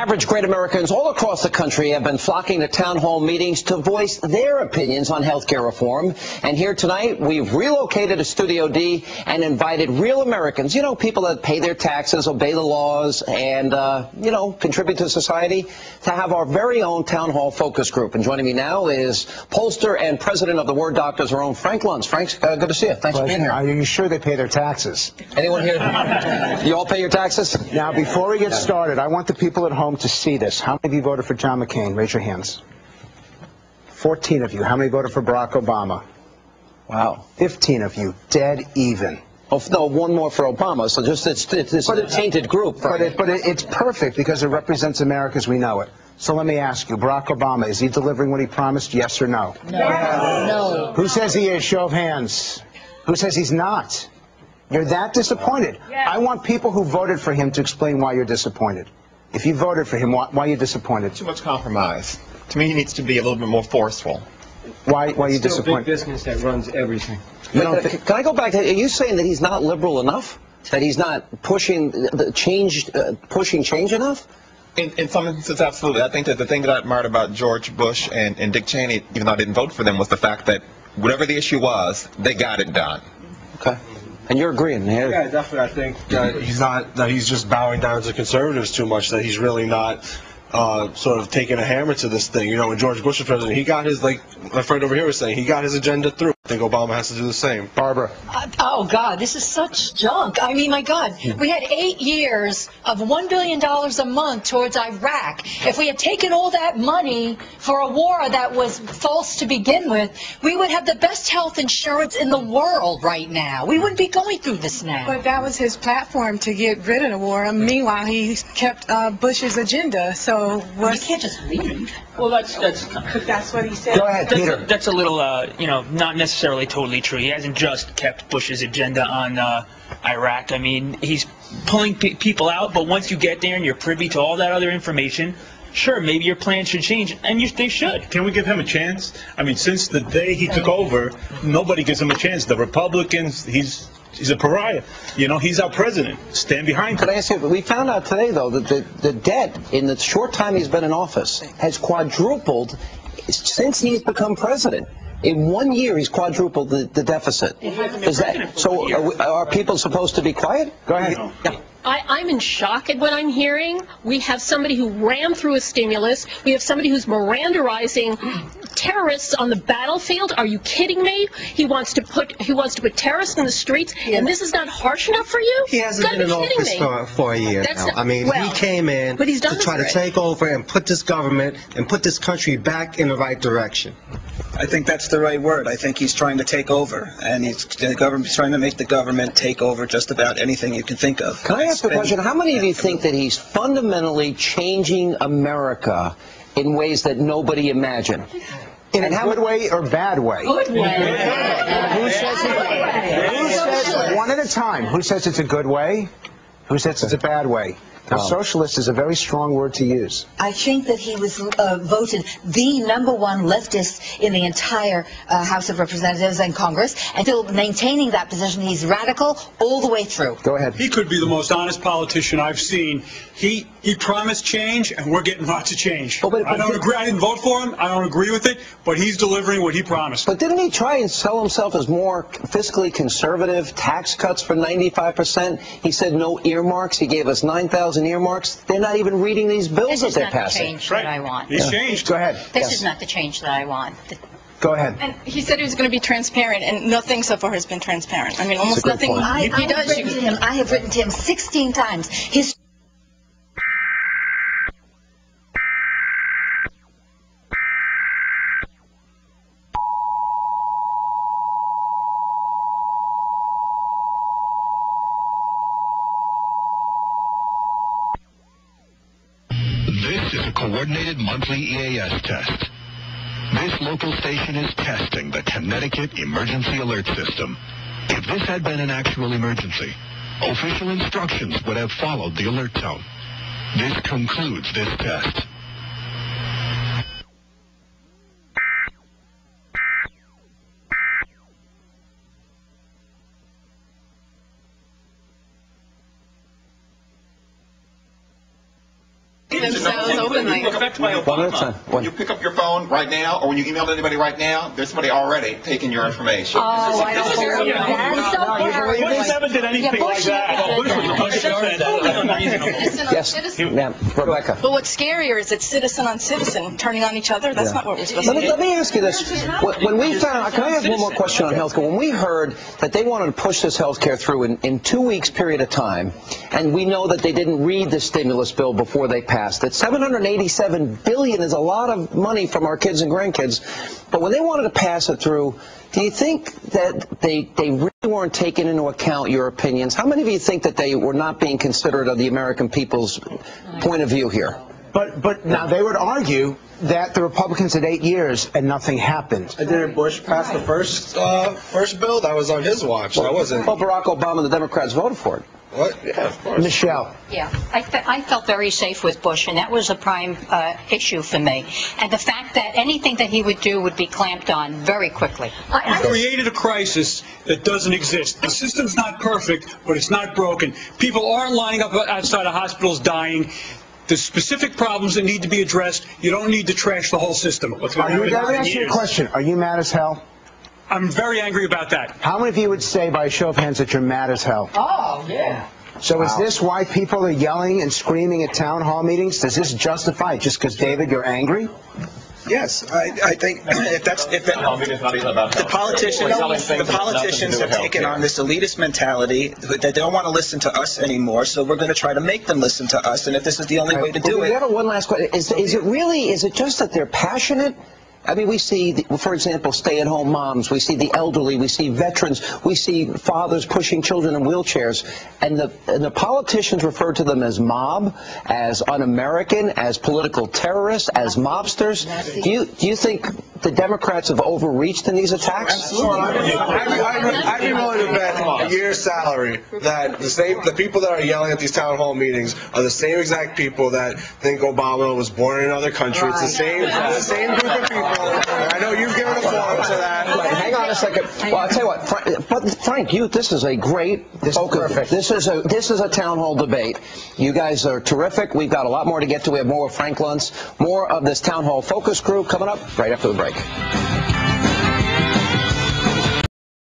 Average great Americans all across the country have been flocking to town hall meetings to voice their opinions on health care reform. And here tonight, we've relocated to Studio D and invited real Americans, people that pay their taxes, obey the laws, and, contribute to society, to have our very own town hall focus group. And joining me now is pollster and president of the Word Doctors, our own Frank Luntz. Frank, good to see you. Thanks for being here. Are you sure they pay their taxes? Anyone here? You all pay your taxes? Now, before we get started, I want the people at home to see this. How many of you voted for John McCain? Raise your hands. 14 of you. How many voted for Barack Obama? Wow. 15 of you. Dead even. Oh, no, one more for Obama. So just it's a tainted group. But it's perfect because it represents America as we know it. So let me ask you, Barack Obama, is he delivering what he promised, yes or no? No. Who says he is? Show of hands. Who says he's not? You're that disappointed. Yes. I want people who voted for him to explain why you're disappointed. If you voted for him, why are you disappointed? Too much compromise. To me, he needs to be a little bit more forceful. Why are you disappointed? Big business that runs everything. Can I go back to, are you saying that he's not liberal enough? That he's not pushing change enough? In some instances, absolutely. I think that the thing that I admired about George Bush and Dick Cheney, even though I didn't vote for them, was the fact that whatever the issue was, they got it done. Okay. And you're agreeing? Yeah, definitely. I think that he's just bowing down to conservatives too much, that he's really not sort of taking a hammer to this thing. When George Bush was president, he got his, like my friend over here was saying, he got his agenda through. I think Obama has to do the same. Barbara. Oh, God, this is such junk. I mean, my God, we had 8 years of $1 billion a month towards Iraq. If we had taken all that money for a war that was false to begin with, we would have the best health insurance in the world right now. We wouldn't be going through this now. But that was his platform to get rid of the war. Meanwhile, he kept Bush's agenda. So you can't just leave. Well, that's what he said. Go ahead, Peter. That's a little, not necessarily totally true. He hasn't just kept Bush's agenda on Iraq. I mean, he's pulling people out, but once you get there and you're privy to all that other information, sure, maybe your plan should change, and they should. Can we give him a chance? I mean, since the day he took over, nobody gives him a chance. The Republicans, he's a pariah. He's our president. Stand behind him. Could I ask you, we found out today, though, that the debt in the short time he's been in office has quadrupled since he's become president. In 1 year, he's quadrupled the deficit. Are people supposed to be quiet? Go ahead. Yeah. I'm in shock at what I'm hearing. We have somebody who ran through a stimulus. We have somebody who's Mirandaizing terrorists on the battlefield. Are you kidding me? He wants to put terrorists in the streets, and this is not harsh enough for you? He hasn't been in office for a year now. I mean, he came in to try to take over and put this government and put this country back in the right direction. I think that's the right word. I think he's trying to take over, and he's trying to make the government take over just about anything you can think of. Can I ask a question? How many of you think that he's fundamentally changing America in ways that nobody imagined? In a good way or bad way? Good way. Who says one at a time? Who says it's a good way? Who says it's a bad way? Now, socialist is a very strong word to use. I think that he was voted the #1 leftist in the entire House of Representatives and Congress, and still maintaining that position. He's radical all the way through. Go ahead. He could be the most honest politician I've seen. He promised change, and we're getting lots of change. I don't agree. I didn't vote for him. I don't agree with it, but he's delivering what he promised. But didn't he try and sell himself as more fiscally conservative, tax cuts for 95%? He said no earmarks. He gave us 9,000 earmarks. They're not even reading these bills that they're passing. This is not the change that I want. He's changed. Go ahead. This is not the change that I want. Go ahead. And he said he was going to be transparent, and nothing so far has been transparent. I mean, almost nothing. I have written to him 16 times. This is a coordinated monthly EAS test. This local station is testing the Connecticut Emergency Alert System. If this had been an actual emergency, official instructions would have followed the alert tone. This concludes this test. themselves openly. One at a time. When you pick up your phone right now, or when you email anybody right now, there's somebody already taking your information. Oh, I don't believe that. Bush never did anything like that. Yes, ma'am, Rebecca. But what's scarier is it's citizen on citizen turning on each other. That's not what we're supposed to do. Let me ask you this. When we found, can I ask one more question on health care? When we heard that they wanted to push this health care through in 2 weeks period of time, and we know that they didn't read the stimulus bill before they passed it, $787 billion is a lot of money from our kids and grandkids. But when they wanted to pass it through, do you think that they really weren't taking into account your opinions? How many of you think that they were not being considerate of the American people's point of view here? But now they would argue that the Republicans had 8 years and nothing happened. And didn't Bush pass the first bill? That was on his watch. That wasn't. Well, Barack Obama and the Democrats voted for it. What? Yeah, of course. Michelle. Yeah, I felt very safe with Bush, and that was a prime issue for me. And the fact that anything that he would do would be clamped on very quickly. He created a crisis that doesn't exist. The system's not perfect, but it's not broken. People aren't lining up outside of hospitals dying. There's specific problems that need to be addressed. You don't need to trash the whole system. Let me ask you a question. Are you mad as hell? I'm very angry about that. How many of you would say by a show of hands that you're mad as hell? Oh, yeah. So is this why people are yelling and screaming at town hall meetings? Does this justify it just because, David, you're angry? Yes, I think the politicians have taken on this elitist mentality that they don't want to listen to us anymore, so we're going to try to make them listen to us, and if this is the only way to do it. We have one last question. Is it just that they're passionate? I mean, we see, for example, stay-at-home moms. We see the elderly. We see veterans. We see fathers pushing children in wheelchairs. And the politicians refer to them as mob, as un-American, as political terrorists, as mobsters. Do you think the Democrats have overreached in these attacks? Absolutely. I'd be willing to bet a year's salary that the people that are yelling at these town hall meetings are the same exact people that think Obama was born in another country. It's the same group of people. I know you've given a forum to that. Hang on a second. Well, I'll tell you what, Frank, this is a great focus. This is a town hall debate. You guys are terrific. We've got a lot more to get to. We have more of Frank Luntz, more of this town hall focus group coming up right after the break.